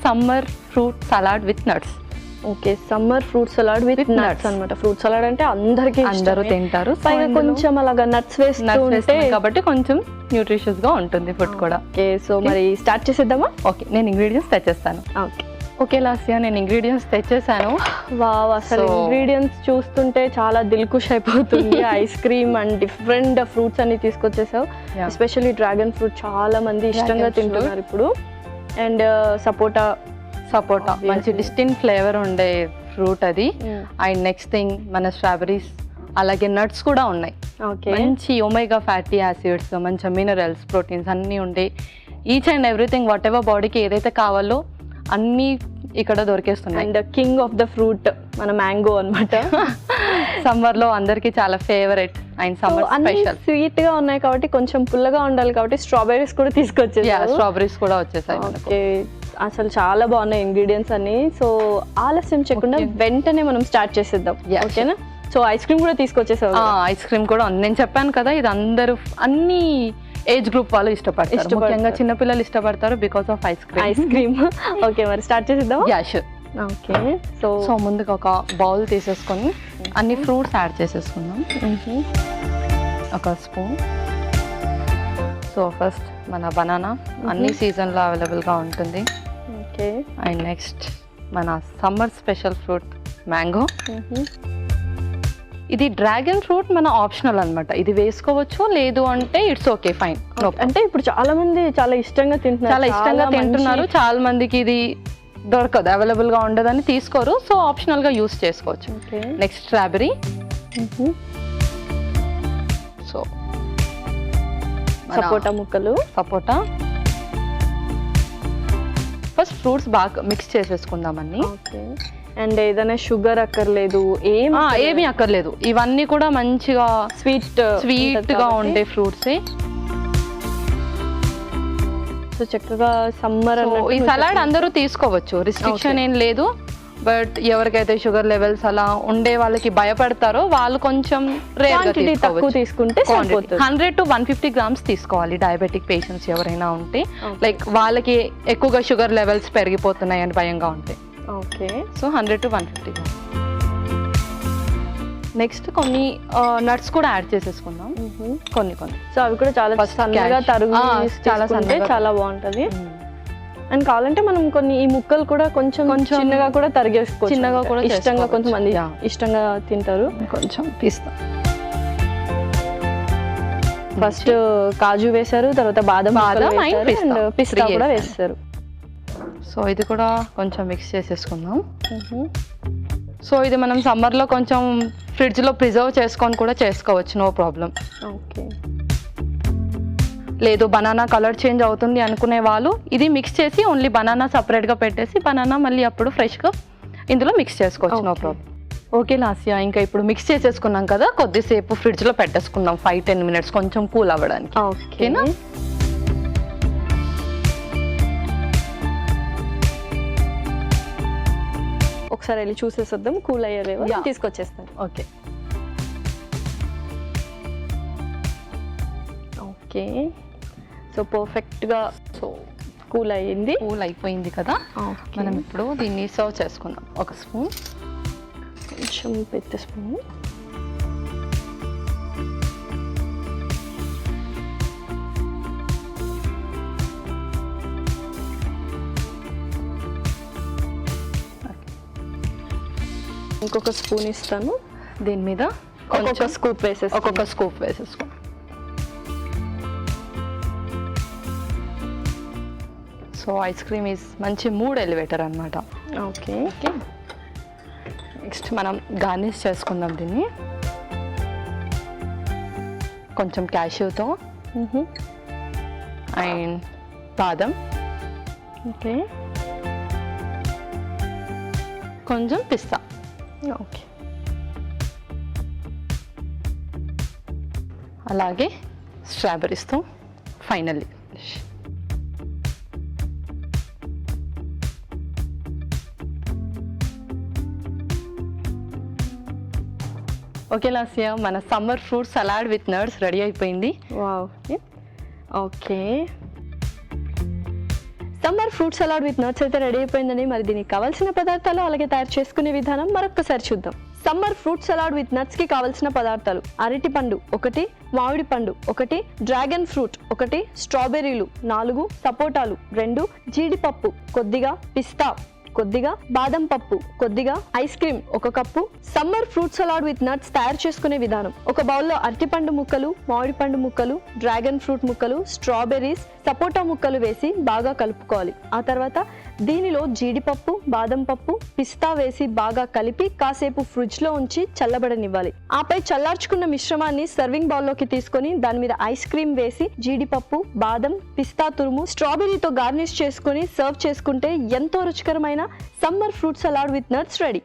Summer fruit salad with nuts. Okay, summer fruit salad with nuts అన్నమాట. Fruit salad అంటే అందరూ తింటారు, పైగా కొంచెం అలాగా నట్స్ వేస్తుంటే కాబట్టి కొంచెం న్యూట్రిషియస్ గా ఉంటుంది ఫుడ్ కూడా. ఓకే, సో మరి స్టార్ట్ చేసేద్దామా? ఓకే, నేను ఇంగ్రీడియంట్స్ తెచ్చేస్తాను. ఓకే ఓకే లాస్యా, నేను ఇంగ్రీడియంట్స్ తెచ్చేసాను. వావ్, అసలు ఇంగ్రీడియంట్స్ చూస్తుంటే చాలా దిల్కుష్ అయిపోతుంది. Ice cream and different fruits అన్ని తీసుకొచ్చేసావు. ఎస్పెషల్లీ డ్రాగన్ ఫ్రూట్ చాలా మంది ఇష్టంగా తింటున్నారు ఇప్పుడు. అండ్ సపోటా మంచి డిస్టింక్ట్ ఫ్లేవర్ ఉండే ఫ్రూట్ అది. అండ్ నెక్స్ట్ థింగ్ మన స్ట్రాబెరీస్, అలాగే నట్స్ కూడా ఉన్నాయి. మంచి ఒమేగా ఫ్యాటీ యాసిడ్స్, మంచి మినరల్స్, ప్రోటీన్స్ అన్నీ ఉండే. Each and everything whatever బాడీకి ఏదైతే కావాలో అన్నీ ఇక్కడ దొరికేస్తున్నాయి. And king of the fruit మన మ్యాంగో అనమాట. సమ్మర్ లో అందరికి చాలా favourite and summer special. Sweet గా ఉన్నాయి కాబట్టి కొంచెం పుల్లగా ఉండాలి కాబట్టి స్ట్రాబెరీస్ కూడా తీసుకొచ్చేసారు. స్ట్రాబెరీస్ కూడా వచ్చేసాయి. ఓకే, అసలు చాలా బాగున్నాయి ఇంగ్రీడియంట్స్ అన్ని. సో ఆలస్యం చేయకుండా వెంటనే మనం స్టార్ట్ చేసేద్దాం, ఓకేనా? సో ఐస్ క్రీమ్ కూడా తీసుకొచ్చేసావు. ఐస్ క్రీమ్ కూడా నేను చెప్పాను కదా, ఇది అందరూ అన్ని ఏజ్ గ్రూప్ వాళ్ళు ఇష్టపడతారు, ముఖ్యంగా చిన్నపిల్లలు ఇష్టపడతారు because of ice cream. Okay, మరి స్టార్ట్ చేసేద్దాం. Yeah sure. ఓకే, సో ముందుగా ఒక బౌల్ తీసేసుకొని అన్ని ఫ్రూట్స్ యాడ్ చేసేసుకుందాం. ఒక స్పూన్. సో ఫస్ట్ మన బనానా అన్ని సీజన్లో అవైలబుల్గా ఉంటుంది. ఓకే, అండ్ నెక్స్ట్ మన సమ్మర్ స్పెషల్ ఫ్రూట్ మ్యాంగో. ఇది డ్రాగన్ ఫ్రూట్ మన ఆప్షనల్ అనమాట, ఇది వేసుకోవచ్చు, లేదు అంటే ఇట్స్ ఓకే ఫైన్. అంటే ఇప్పుడు చాలా మంది చాలా ఇష్టంగా తింటున్నారు. చాలా మందికి ఇది దొరకదు, అవైలబుల్ గా ఉండదని తీసుకోరు, సో ఆప్షనల్ గా యూస్ చేసుకోవచ్చు. Next strawberry. సో సపోటా. ఫస్ట్ ఫ్రూట్స్ బాగా మిక్స్ చేసేసుకుందామని. అండ్ ఏదైనా షుగర్ అక్కర్లేదు, ఏమీ అక్కర్లేదు. ఇవన్నీ కూడా మంచిగా స్వీట్ గా ఉండే ఫ్రూట్సే. సో చక్కగా సమ్మర్ ఈ సలాడ్ అందరూ తీసుకోవచ్చు, రిస్ట్రిక్షన్ ఏం లేదు. బట్ ఎవరికైతే షుగర్ లెవెల్స్ అలా ఉండే వాళ్ళకి భయపడతారో వాళ్ళు కొంచెం తక్కువ తీసుకుంటే 100 to 150 grams తీసుకోవాలి. డయాబెటిక్ పేషెంట్స్ ఎవరైనా ఉంటే, లైక్ వాళ్ళకి ఎక్కువగా షుగర్ లెవెల్స్ పెరిగిపోతున్నాయి అని భయంగా ఉంటాయి. Okay, so 100 to 150 grams. Next కొన్ని నట్స్ కూడా యాడ్ చేసేసుకుందాం, కొన్ని. సో అవి కూడా చాలా సన్నగా తరుగు, చాలా బాగుంటది. అండ్ కావాలంటే మనం కొన్ని ఈ ముక్కలు కూడా కొంచెం చిన్నగా కూడా తరిగేసుకోవచ్చు. చిన్నగా కూడా ఇష్టంగా కొంతమంది ఇష్టంగా తింటారు. కొంచెం పిస్తా. ఫస్ట్ కాజు వేశారు, తర్వాత బాదం అండ్ పిస్తా కూడా వేస్తారు. సో ఇది కూడా కొంచెం మిక్స్ చేసేసుకుందాం. సో ఇది మనం సమ్మర్లో కొంచెం ఫ్రిడ్జ్లో ప్రిజర్వ్ చేసుకొని కూడా చేసుకోవచ్చు, నో ప్రాబ్లం. ఓకే, లేదు బనానా కలర్ చేంజ్ అవుతుంది అనుకునే వాళ్ళు ఇది మిక్స్ చేసి ఓన్లీ బనానా సపరేట్గా పెట్టేసి బనానా మళ్ళీ అప్పుడు ఫ్రెష్గా ఇందులో మిక్స్ చేసుకోవచ్చు, నో ప్రాబ్లం. ఓకే లాస్యా, ఇంకా ఇప్పుడు మిక్స్ చేసేసుకున్నాం కదా, కొద్దిసేపు ఫ్రిడ్జ్లో పెట్టేసుకుందాం 5-10 minutes కొంచెం కూల్ అవ్వడానికి. ఓకేనా? ఒకసారి వెళ్ళి చూసేసొద్దాం, కూల్ అయ్యేదేమో తీసుకొచ్చేస్తాను. ఓకే ఓకే, సో పర్ఫెక్ట్గా కూల్ అయిపోయింది కదా. మనం ఇప్పుడు దీన్ని సర్వ్ చేసుకుందాం. ఒక స్పూన్, కొంచెం పెద్ద స్పూన్. ఇంకొక స్పూన్ ఇస్తాను. దీని మీద ఒక్కొక్క స్కూప్ వేసేసుకో. సో ఐస్ క్రీమ్ ఈజ్ మంచి మూడ్ ఎలివేటర్ అనమాట. ఓకే, నెక్స్ట్ మనం గార్నిష్ చేసుకుందాం దీన్ని కొంచెం క్యాష్యూతో అండ్ బాదం. ఓకే, కొంచెం పిస్తా. ఓకే, అలాగే స్ట్రాబెరీస్తో ఫైనల్లీ. ఓకే లాస్యా, మన summer fruit salad with nuts ready అయిపోయింది. Wow, okay. Summer fruit salad with nuts అయితే రెడీ అయిపోయిందని. మరి దీనికి కావాల్సిన పదార్థాలు అలాగే తయారు చేసుకునే విధానం మరొకసారి చూద్దాం. Summer fruit salad with nuts కి కావాల్సిన పదార్థాలు: అరటి పండు 1, మామిడి పండు 1, డ్రాగన్ ఫ్రూట్ 1, స్ట్రాబెర్రీలు 4, సపోటాలు 2, జీడిపప్పు కొద్దిగా, పిస్తా కొద్దిగా, బాదం పప్పు కొద్దిగా, ice cream 1 cup. Summer fruit salad with nuts తయారు చేసుకునే విధానం: ఒక బౌల్లో అరటిపండు ముక్కలు, మామిడి పండు ముక్కలు, డ్రాగన్ ఫ్రూట్ ముక్కలు, స్ట్రాబెర్రీస్, సపోటా ముక్కలు వేసి బాగా కలుపుకోవాలి. ఆ తర్వాత దీనిలో జీడిపప్పు, బాదం పప్పు, పిస్తా వేసి బాగా కలిపి కాసేపు ఫ్రిడ్జ్ లో ఉంచి చల్లబడనివ్వాలి. ఆపై చల్లార్చుకున్న మిశ్రమాన్ని సర్వింగ్ బౌల్లోకి తీసుకొని దాని మీద ఐస్ క్రీమ్ వేసి జీడిపప్పు, బాదం, పిస్తా తురుము, స్ట్రాబెర్రీతో గార్నిష్ చేసుకొని సర్వ్ చేసుకుంటే ఎంతో రుచికరమైన summer fruit salad with nuts ready.